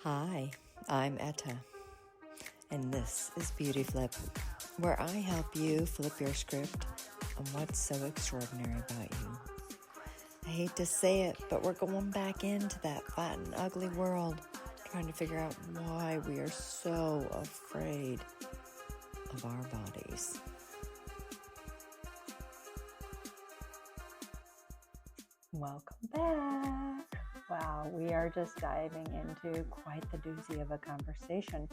Hi, I'm Edda, and this is Beauty Flip, where I help you flip your script on what's so extraordinary about you. I hate to say it, but we're going back into that fat and ugly world, trying to figure out why we are so afraid of our bodies. Welcome back. Wow, we are just diving into quite the doozy of a conversation.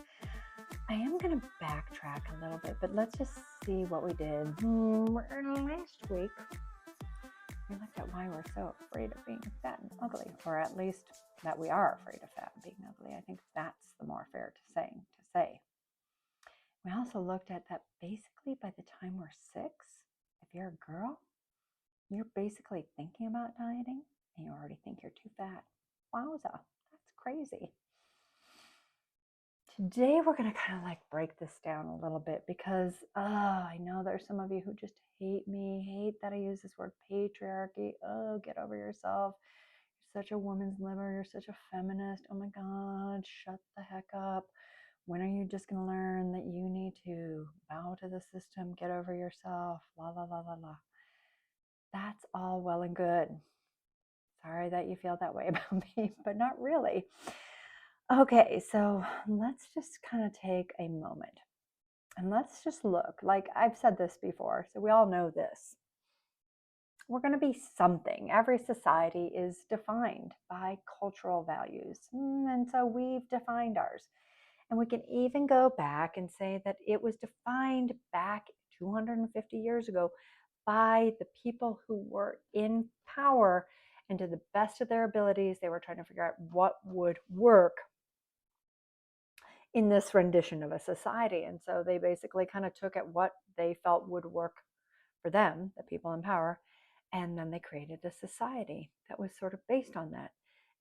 I am going to backtrack a little bit, but let's just see what we did last week. We looked at why we're so afraid of being fat and ugly, or at least that we are afraid of fat and being ugly. I think that's the more fair to say. We also looked at that basically by the time we're 6, if you're a girl, you're basically thinking about dieting and you already think you're too fat. Wowza, that's crazy. Today we're going to kind of like break this down a little bit because I know there's some of you who just hate me, hate that I use this word patriarchy. Oh, get over yourself. You're such a woman's liver. You're such a feminist. Oh my God, shut the heck up. When are you just going to learn that you need to bow to the system, get over yourself, la, la, la, la, la. That's all well and good. Sorry that you feel that way about me, but not really. Okay, so let's just kind of take a moment and let's just look. Like I've said this before, so we all know this. We're going to be something. Every society is defined by cultural values. And so we've defined ours. And we can even go back and say that it was defined back 250 years ago by the people who were in power, and to the best of their abilities, they were trying to figure out what would work in this rendition of a society. And so they basically kind of took at what they felt would work for them, the people in power, and then they created a society that was sort of based on that.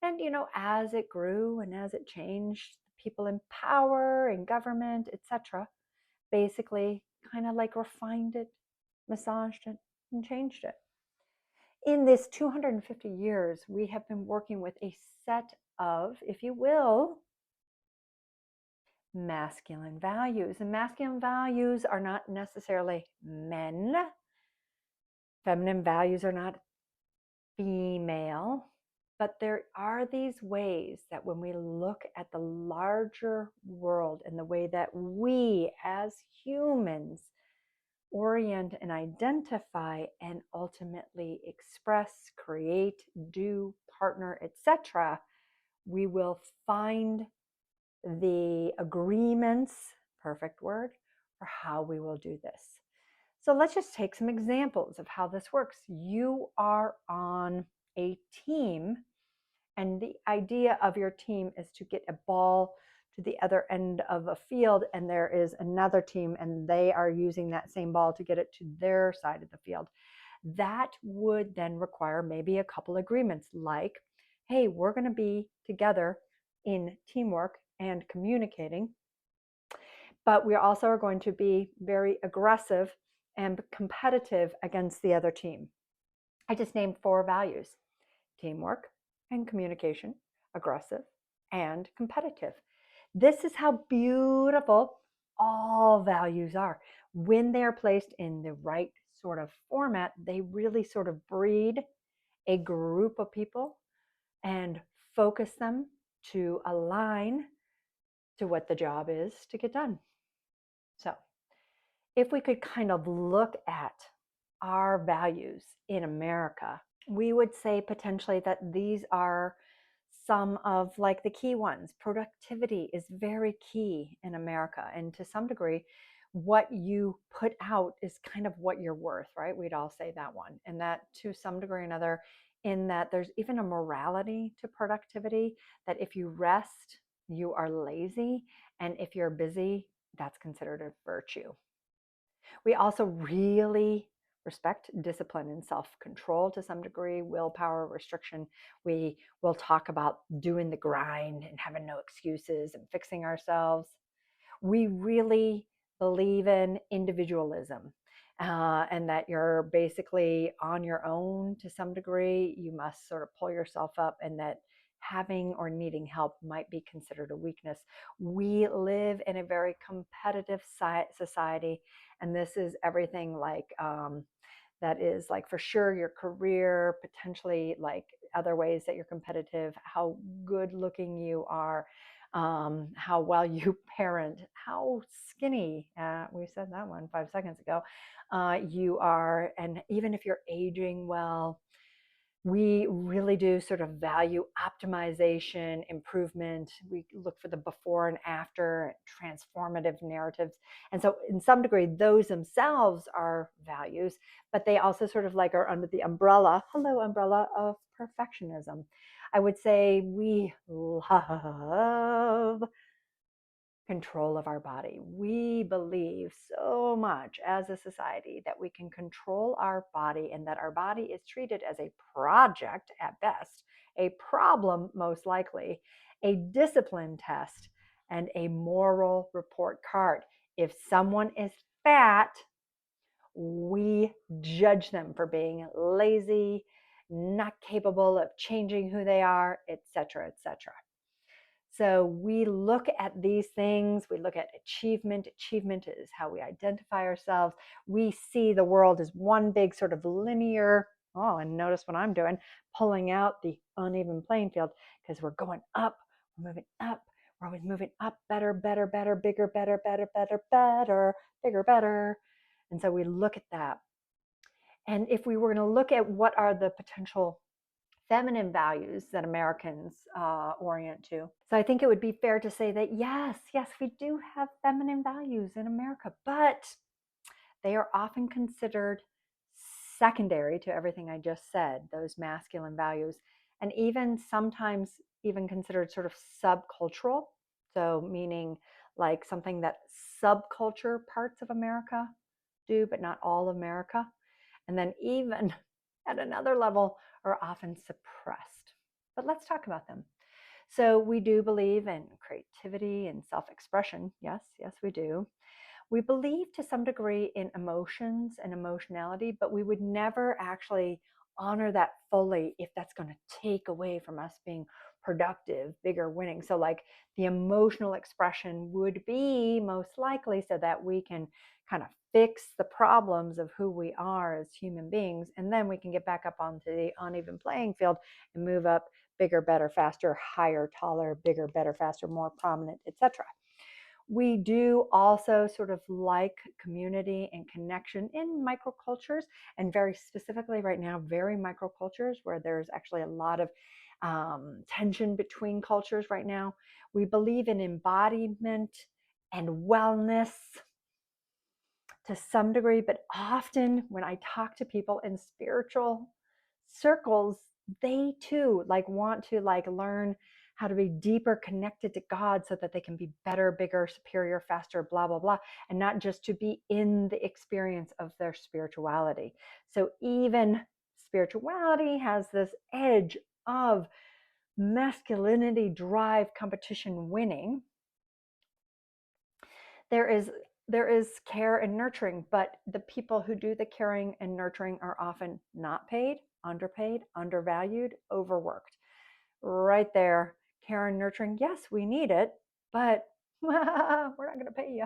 And, as it grew and as it changed, people in power and government, etc., basically kind of like refined it, massaged it, and changed it. In this 250 years, we have been working with a set of, if you will, masculine values. And masculine values are not necessarily men. Feminine values are not female. But there are these ways that when we look at the larger world and the way that we as humans orient and identify and ultimately express, create, do, partner, etc., we will find the agreements, perfect word, for how we will do this. So let's just take some examples of how this works. You are on a team, and the idea of your team is to get a ball to the other end of a field, and there is another team, and they are using that same ball to get it to their side of the field. That would then require maybe a couple agreements like, hey, we're going to be together in teamwork and communicating, but we also are going to be very aggressive and competitive against the other team. I just named 4 values: teamwork and communication, aggressive and competitive. This is how beautiful all values are. When they're placed in the right sort of format, they really sort of breed a group of people and focus them to align to what the job is to get done. So, if we could kind of look at our values in America, we would say potentially that these are some of like the key ones. Productivity is very key in America, and to some degree what you put out is kind of what you're worth, right? We'd all say that one. And that to some degree or another, in that there's even a morality to productivity, that if you rest, you are lazy, and if you're busy, that's considered a virtue. We also really respect discipline and self-control to some degree, willpower, restriction. We will talk about doing the grind and having no excuses and fixing ourselves. We really believe in individualism, and that you're basically on your own to some degree. You must sort of pull yourself up, and that having or needing help might be considered a weakness. We live in a very competitive society, and this is everything like that is like for sure your career, potentially like other ways that you're competitive, how good looking you are, how well you parent, how skinny, we said that one 5 seconds ago, you are, and even if you're aging well. We really do sort of value optimization, improvement. We look for the before and after transformative narratives. And so, in some degree, those themselves are values, but they also sort of like are under the umbrella, hello, umbrella of perfectionism. I would say we love control of our body. We believe so much as a society that we can control our body and that our body is treated as a project at best, a problem most likely, a discipline test, and a moral report card. If someone is fat, we judge them for being lazy, not capable of changing who they are, etc., etc. So we look at these things, we look at achievement. Achievement is how we identify ourselves. We see the world as one big sort of linear, oh, and notice what I'm doing, pulling out the uneven playing field because we're going up, we're moving up, we're always moving up, better, better, better, bigger, better, better, better, better, bigger, better. And so we look at that. And if we were going to look at what are the potential feminine values that Americans orient to. So I think it would be fair to say that yes, we do have feminine values in America, but they are often considered secondary to everything I just said, those masculine values, and even sometimes even considered sort of subcultural. So meaning like something that subculture parts of America do, but not all of America. And then even at another level are often suppressed. But let's talk about them. So we do believe in creativity and self-expression. Yes, we do. We believe to some degree in emotions and emotionality, but we would never actually honor that fully if that's going to take away from us being productive, bigger, winning. So like the emotional expression would be most likely so that we can kind of fix the problems of who we are as human beings, and then we can get back up onto the uneven playing field and move up bigger, better, faster, higher, taller, bigger, better, faster, more prominent, etc. We do also sort of like community and connection in microcultures, and very specifically right now, very microcultures where there's actually a lot of tension between cultures right now. We believe in embodiment and wellness to some degree, but often when I talk to people in spiritual circles, they too like want to like learn how to be deeper connected to God so that they can be better, bigger, superior, faster, blah, blah, blah, and not just to be in the experience of their spirituality. So even spirituality has this edge of masculinity, drive, competition, winning. There is care and nurturing, but the people who do the caring and nurturing are often not paid, underpaid, undervalued, overworked. Right there, care and nurturing, yes, we need it, but we're not going to pay you.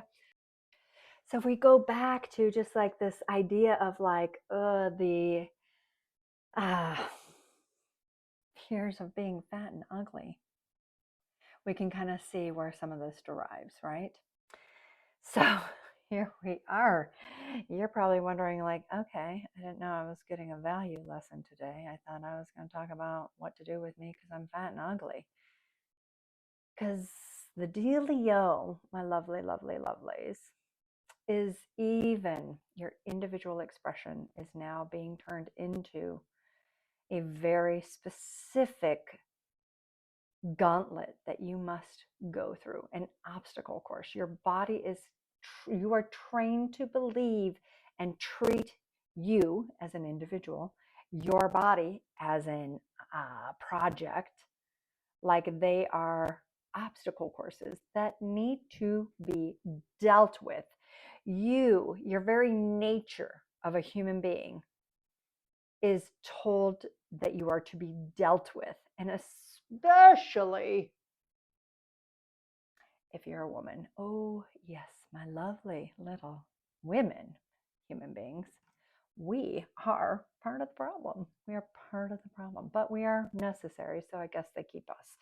So if we go back to just like this idea of like the fears of being fat and ugly, we can kind of see where some of this derives, right? So here we are. You're probably wondering, like, okay, I didn't know I was getting a value lesson today. I thought I was going to talk about what to do with me because I'm fat and ugly. Because the dealio, my lovely, lovely, lovelies, is even your individual expression is now being turned into a very specific gauntlet that you must go through, an obstacle course. Your body is, you are trained to believe and treat you as an individual, your body as an project, like they are obstacle courses that need to be dealt with. Your very nature of a human being is told that you are to be dealt with, and especially if you're a woman. Oh, yes, my lovely little women, human beings. We are part of the problem. We are part of the problem, but we are necessary. So I guess they keep us.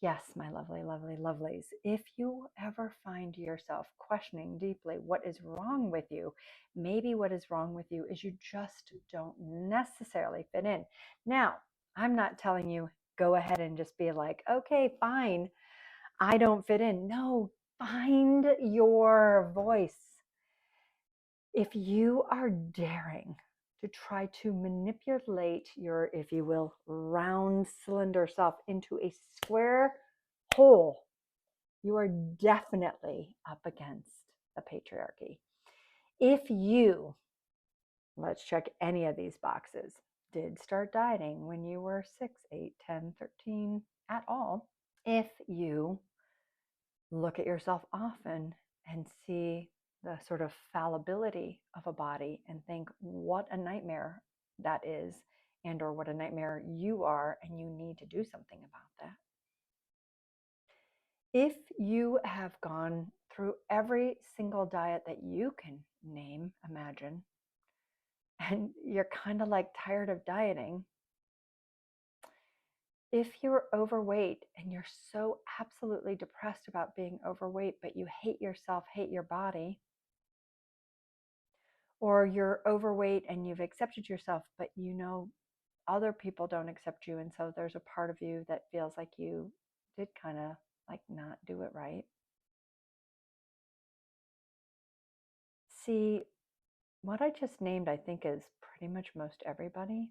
Yes, my lovely, lovely, lovelies. If you ever find yourself questioning deeply what is wrong with you, maybe what is wrong with you is you just don't necessarily fit in. Now, I'm not telling you go ahead and just be like, okay, fine, I don't fit in. No, find your voice. If you are daring to try to manipulate your, if you will, round cylinder self into a square hole, you are definitely up against the patriarchy. If you, let's check any of these boxes, did start dieting when you were 6, 8, 10, 13 at all, if you look at yourself often and see the sort of fallibility of a body and think what a nightmare that is, and or what a nightmare you are, and you need to do something about that. If you have gone through every single diet that you can name, imagine, and you're kind of like tired of dieting, if you're overweight and you're so absolutely depressed about being overweight, but you hate yourself, hate your body, or you're overweight and you've accepted yourself, but you know other people don't accept you, and so there's a part of you that feels like you did kind of like not do it right. See, what I just named, I think, is pretty much most everybody,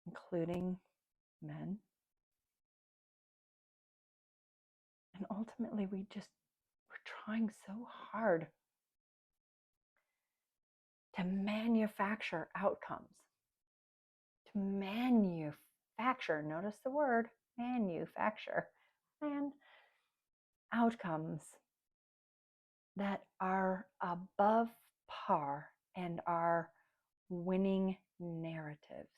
including men. And ultimately, we're trying so hard to manufacture outcomes, to manufacture, notice the word manufacture, and outcomes that are above par and are winning narratives.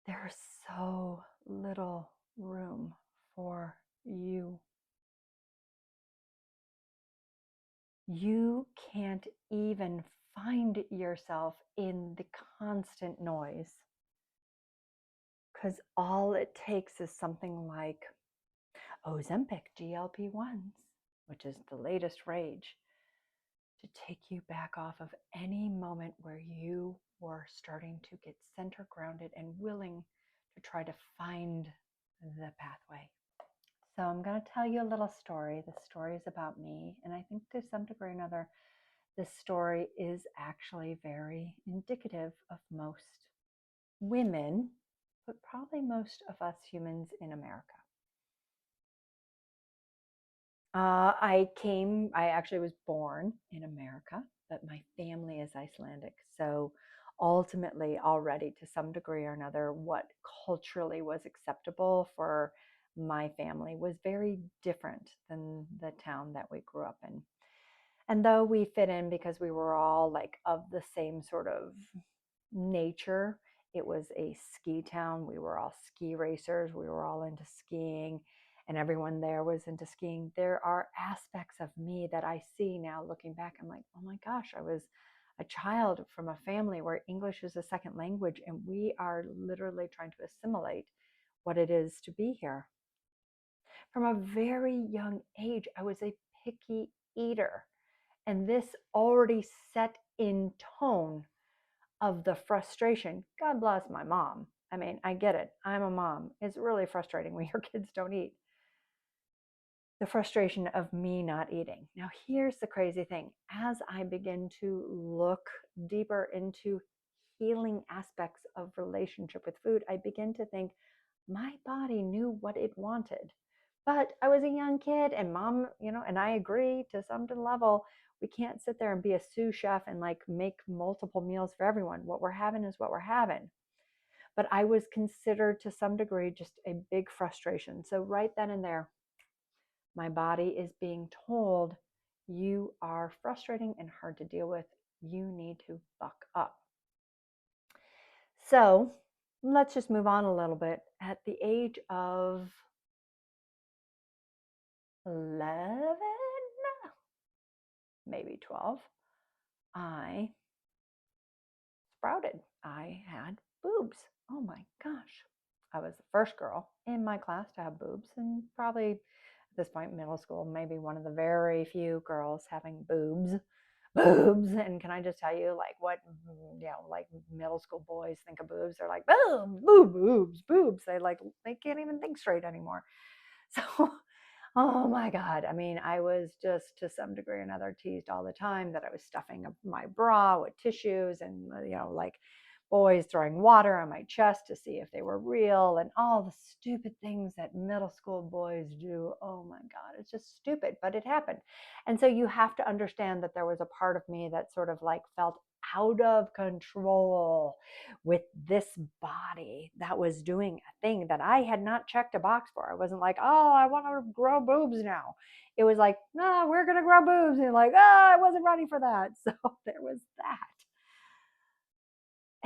There's so little room for you. You can't even find yourself in the constant noise, because all it takes is something like Ozempic GLP-1s, which is the latest rage, to take you back off of any moment where you were starting to get center grounded and willing to try to find the pathway. So I'm going to tell you a little story. The story is about me, and I think to some degree or another, this story is actually very indicative of most women, but probably most of us humans in America. I actually was born in America, but my family is Icelandic. So ultimately, already to some degree or another, what culturally was acceptable for my family was very different than the town that we grew up in. And though we fit in because we were all like of the same sort of nature, it was a ski town. We were all ski racers. We were all into skiing, and everyone there was into skiing. There are aspects of me that I see now looking back. I'm like, oh my gosh, I was a child from a family where English is a second language, and we are literally trying to assimilate what it is to be here. From a very young age, I was a picky eater. And this already set in tone of the frustration. God bless my mom. I mean, I get it. I'm a mom. It's really frustrating when your kids don't eat. The frustration of me not eating. Now, here's the crazy thing. As I begin to look deeper into healing aspects of relationship with food, I begin to think my body knew what it wanted. But I was a young kid, and mom, and I agree to some level, we can't sit there and be a sous chef and like make multiple meals for everyone. What we're having is what we're having. But I was considered to some degree just a big frustration. So right then and there, my body is being told, you are frustrating and hard to deal with. You need to buck up. So let's just move on a little bit. At the age of 11, maybe 12, I sprouted. I had boobs. Oh my gosh. I was the first girl in my class to have boobs, and probably at this point, middle school, maybe one of the very few girls having boobs. Boobs. And can I just tell you, like, what, like middle school boys think of boobs? They're like, boom, boobs, boobs. They can't even think straight anymore. So, oh my God. I mean, I was just to some degree or another teased all the time that I was stuffing my bra with tissues, and, like boys throwing water on my chest to see if they were real, and all the stupid things that middle school boys do. Oh my God, it's just stupid, but it happened. And so you have to understand that there was a part of me that sort of like felt out of control with this body that was doing a thing that I had not checked a box for. I wasn't like, oh, I want to grow boobs now. It was like, no, we're going to grow boobs. And like, oh, I wasn't ready for that. So there was that.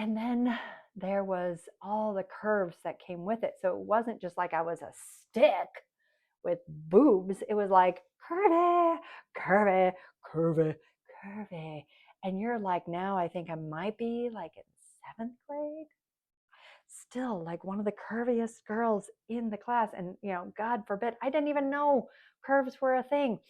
And then there was all the curves that came with it. So it wasn't just like I was a stick with boobs. It was like curvy, curvy, curvy, curvy. And you're like, now I think I might be like in 7th grade, still like one of the curviest girls in the class. And, God forbid, I didn't even know curves were a thing.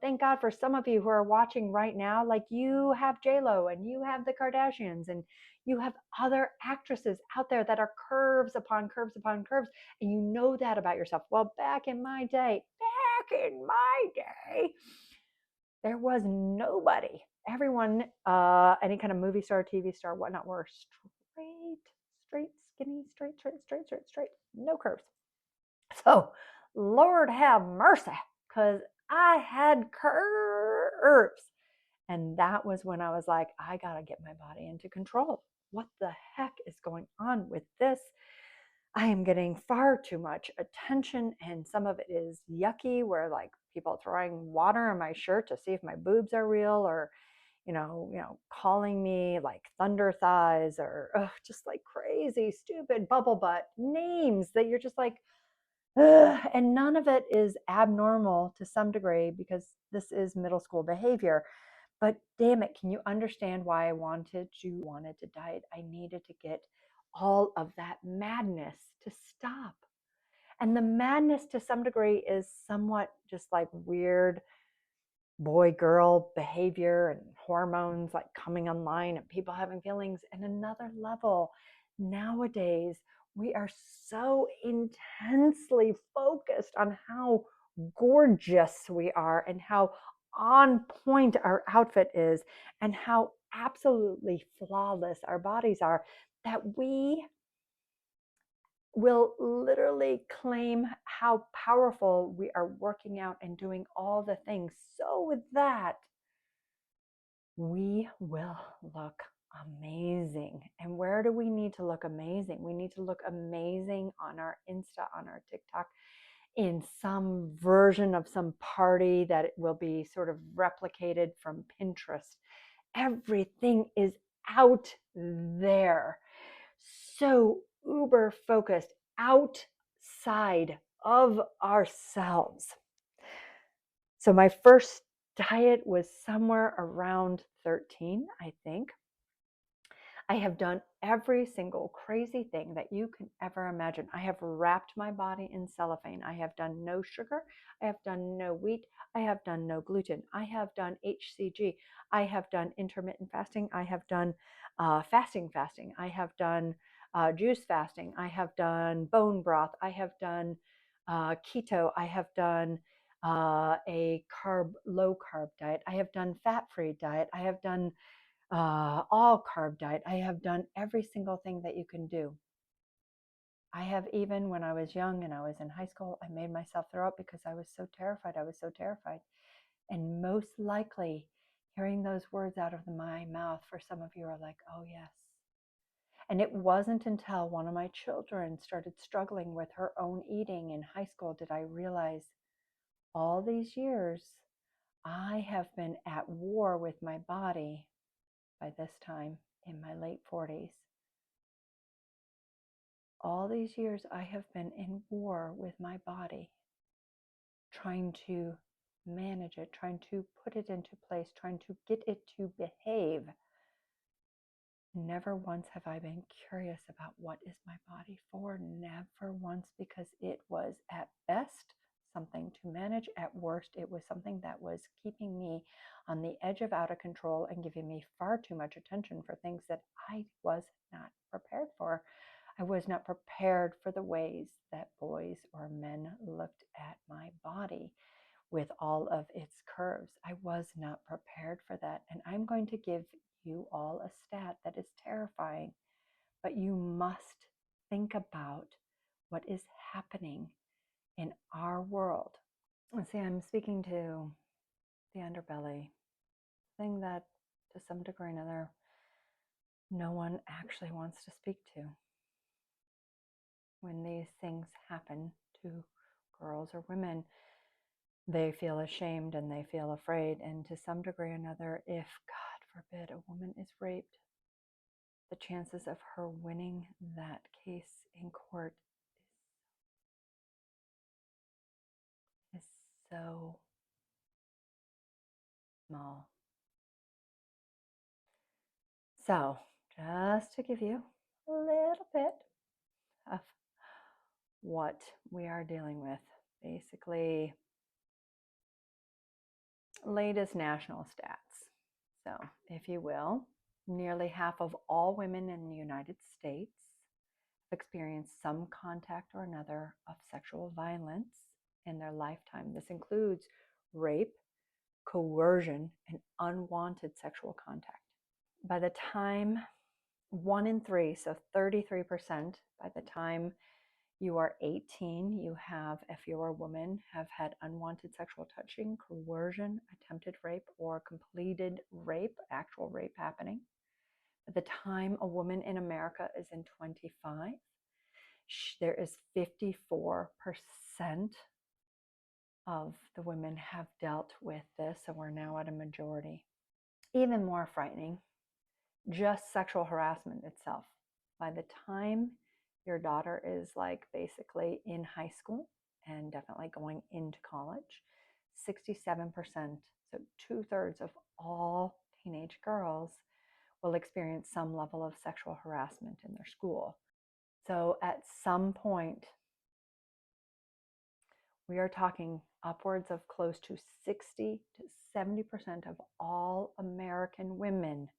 Thank God for some of you who are watching right now, like you have J-Lo and you have the Kardashians and you have other actresses out there that are curves upon curves upon curves. And you know that about yourself. Well, back in my day, there was nobody. Everyone, any kind of movie star, TV star, whatnot, were straight, skinny, straight, no curves. So, Lord have mercy, because I had curves. And that was when I was like, I got to get my body into control. What the heck is going on with this? I am getting far too much attention, and some of it is yucky, where like people throwing water on my shirt to see if my boobs are real, or calling me like thunder thighs, or just like crazy, stupid bubble butt names that you're just like, ugh. And none of it is abnormal to some degree, because this is middle school behavior. But damn it, can you understand why I wanted to diet? I needed to get all of that madness to stop. And the madness to some degree is somewhat just like weird boy girl behavior and hormones like coming online and people having feelings. And another level, nowadays, we are so intensely focused on how gorgeous we are and how on point our outfit is and how absolutely flawless our bodies are, that we will literally claim how powerful we are working out and doing all the things, so with that we will look amazing. And where do we need to look amazing? We need to look amazing on our Insta, on our TikTok, in some version of some party that will be sort of replicated from Pinterest. Everything is out there, so uber focused, outside of ourselves. So my first diet was somewhere around 13, I think. I have done every single crazy thing that you can ever imagine. I have wrapped my body in cellophane. I have done no sugar. I have done no wheat. I have done no gluten. I have done HCG. I have done intermittent fasting. I have done fasting. I have done juice fasting. I have done bone broth. I have done keto. I have done a low carb diet. I have done fat-free diet. I have done all carb diet. I have done every single thing that you can do. I have, even when I was young and I was in high school, I made myself throw up because I was so terrified. And most likely, hearing those words out of my mouth, for some of you are like, oh yes. And it wasn't until one of my children started struggling with her own eating in high school did I realize, all these years, I have been at war with my body by this time in my late 40s. all these years I have been in war with my body, trying to manage it, trying to put it into place, trying to get it to behave. Never once have I been curious about what is my body for. Never once, because it was at best something to manage. At worst, it was something that was keeping me on the edge of out of control and giving me far too much attention for things that I was not prepared for. I was not prepared for the ways that boys or men looked at my body with all of its curves. I was not prepared for that. And I'm going to give you all a stat that is terrifying, but you must think about what is happening in our world. And see, I'm speaking to the underbelly, thing that to some degree or another, no one actually wants to speak to. When these things happen to girls or women, they feel ashamed and they feel afraid. And to some degree or another, if, God forbid, a woman is raped, the chances of her winning that case in court is so small. So, just to give you a little bit of what we are dealing with, basically, latest national stats. So, if you will, nearly half of all women in the United States have experienced some contact or another of sexual violence in their lifetime. This includes rape, coercion, and unwanted sexual contact. By the time 1 in 3, so 33%, by the time you are 18, you have, if you're a woman, have had unwanted sexual touching, coercion, attempted rape, or completed rape, actual rape happening. At the time a woman in America is in 25, there is 54% of the women have dealt with this, so we're now at a majority. Even more frightening, just sexual harassment itself. By the time your daughter is like basically in high school and definitely going into college, 67%, so 2/3 of all teenage girls will experience some level of sexual harassment in their school. So at some point, we are talking upwards of close to 60 to 70% of all American women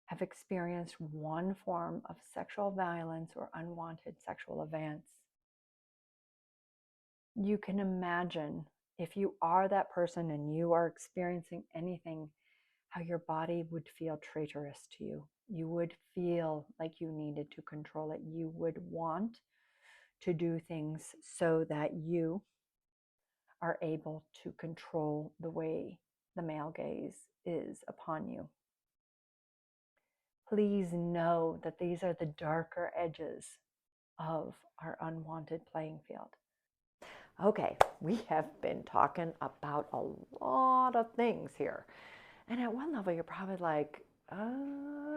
have experienced one form of sexual violence or unwanted sexual events. You can imagine, if you are that person and you are experiencing anything, how your body would feel traitorous to you. You would feel like you needed to control it. You would want to do things so that you are able to control the way the male gaze is upon you. Please know that these are the darker edges of our unwanted playing field. Okay, we have been talking about a lot of things here. And at one level, you're probably like,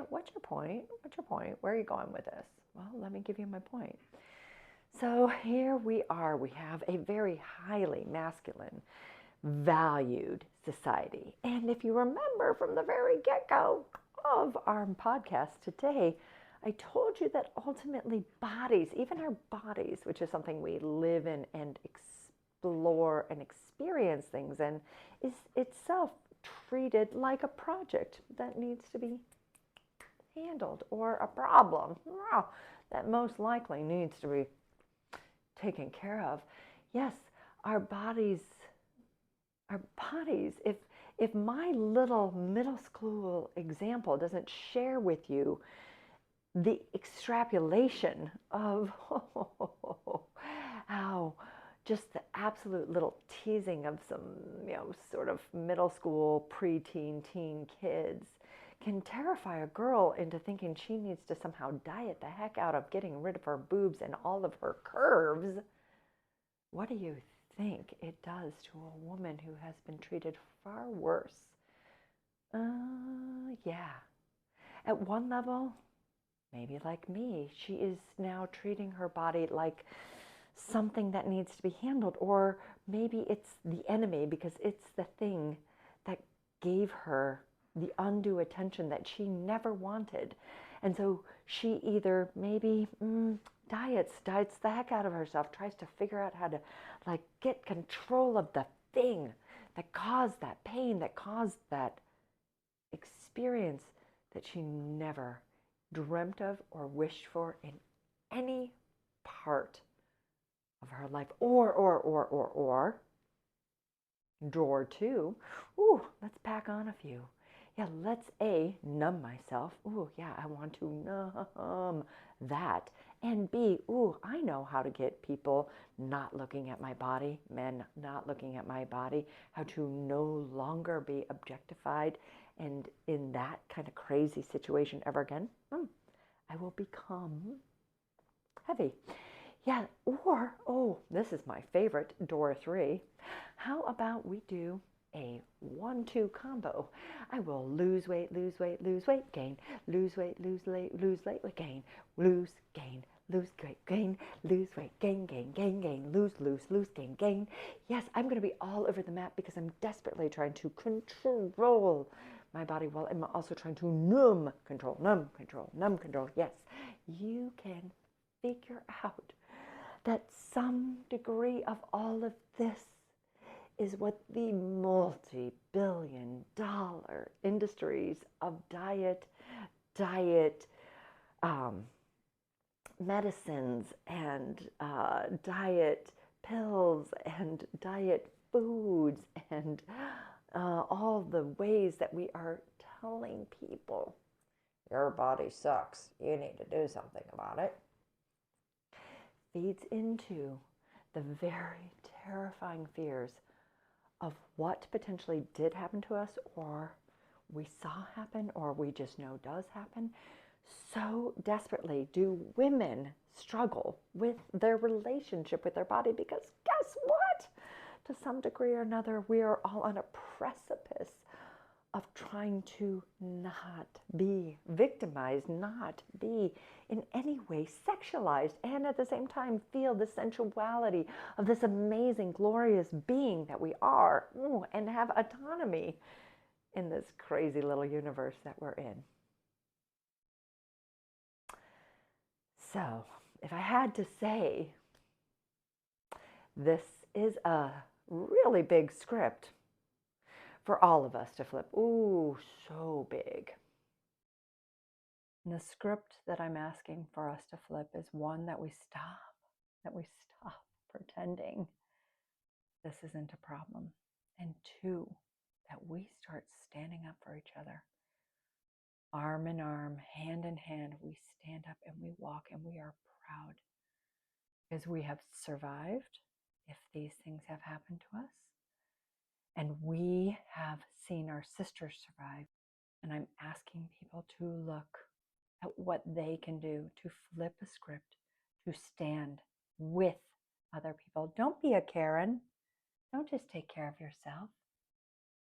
what's your point? What's your point? Where are you going with this? Well, let me give you my point. So here we are. We have a very highly masculine, valued society. And if you remember from the very get-go of our podcast today, I told you that ultimately bodies, even our bodies, which is something we live in and explore and experience things in, is itself treated like a project that needs to be handled, or a problem that most likely needs to be taken care of. Yes, our bodies, if my little middle school example doesn't share with you the extrapolation of how just the absolute little teasing of some, sort of middle school, preteen, teen kids can terrify a girl into thinking she needs to somehow diet the heck out of getting rid of her boobs and all of her curves. What do you think it does to a woman who has been treated far worse? Yeah. At one level, maybe like me, she is now treating her body like something that needs to be handled, or maybe it's the enemy because it's the thing that gave her the undue attention that she never wanted. And so she either maybe diets the heck out of herself, tries to figure out how to like get control of the thing that caused that pain, that caused that experience that she never dreamt of or wished for in any part of her life. Or drawer two, ooh, let's pack on a few. Yeah, let's A, numb myself. Ooh, yeah, I want to numb that. And B, ooh, I know how to get people not looking at my body, men not looking at my body, how to no longer be objectified and in that kind of crazy situation ever again. I will become heavy. Yeah, or, oh, this is my favorite, door three. How about we do a 1-2 combo? I will lose weight, lose weight, lose weight, gain, lose weight, lose weight, lose weight, gain, lose, gain, lose weight, gain, lose weight, gain, gain, gain, gain, lose, gain, gain. Yes, I'm going to be all over the map because I'm desperately trying to control my body while I'm also trying to numb control, numb control, numb control. Yes, you can figure out that some degree of all of this is what the multi-billion-dollar industries of diet, medicines, and diet pills, and diet foods, and all the ways that we are telling people, your body sucks, you need to do something about it, feeds into the very terrifying fears of what potentially did happen to us, or we saw happen, or we just know does happen. So desperately do women struggle with their relationship with their body, because guess what? To some degree or another, we are all on a precipice of trying to not be victimized, not be in any way sexualized, and at the same time feel the sensuality of this amazing, glorious being that we are, and have autonomy in this crazy little universe that we're in. So, if I had to say, this is a really big script for all of us to flip. Ooh, so big. And the script that I'm asking for us to flip is one that we stop pretending this isn't a problem. And two, that we start standing up for each other. Arm in arm, hand in hand, we stand up and we walk, and we are proud because we have survived if these things have happened to us. And we have seen our sisters survive. And I'm asking people to look at what they can do to flip a script, to stand with other people. Don't be a Karen. Don't just take care of yourself.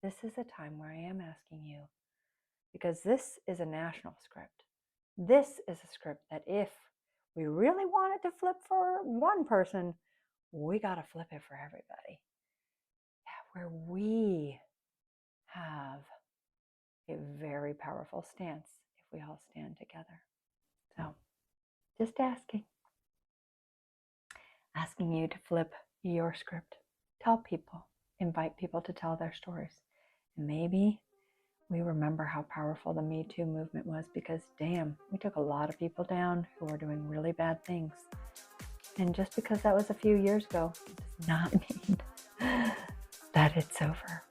This is a time where I am asking you, because this is a national script. This is a script that if we really wanted to flip for one person, we got to flip it for everybody. Yeah, where we have a very powerful stance if we all stand together. So, just asking you to flip your script. Tell people, invite people to tell their stories. And maybe we remember how powerful the Me Too movement was, because damn, we took a lot of people down who were doing really bad things. And just because that was a few years ago does not mean that it's over.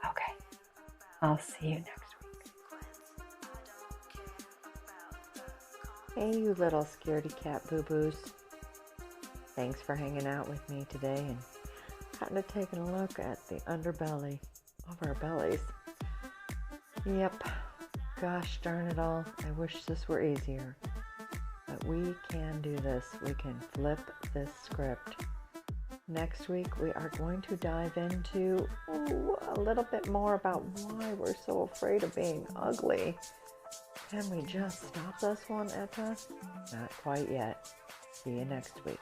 Okay, I'll see you next week. Hey, you little scaredy cat boo-boos. Thanks for hanging out with me today and kind of taking a look at the underbelly of our bellies. Yep, gosh darn it all, I wish this were easier. But we can do this. We can flip this script. Next week, we are going to dive into a little bit more about why we're so afraid of being ugly. Can we just stop this one, Edda? Not quite yet. See you next week.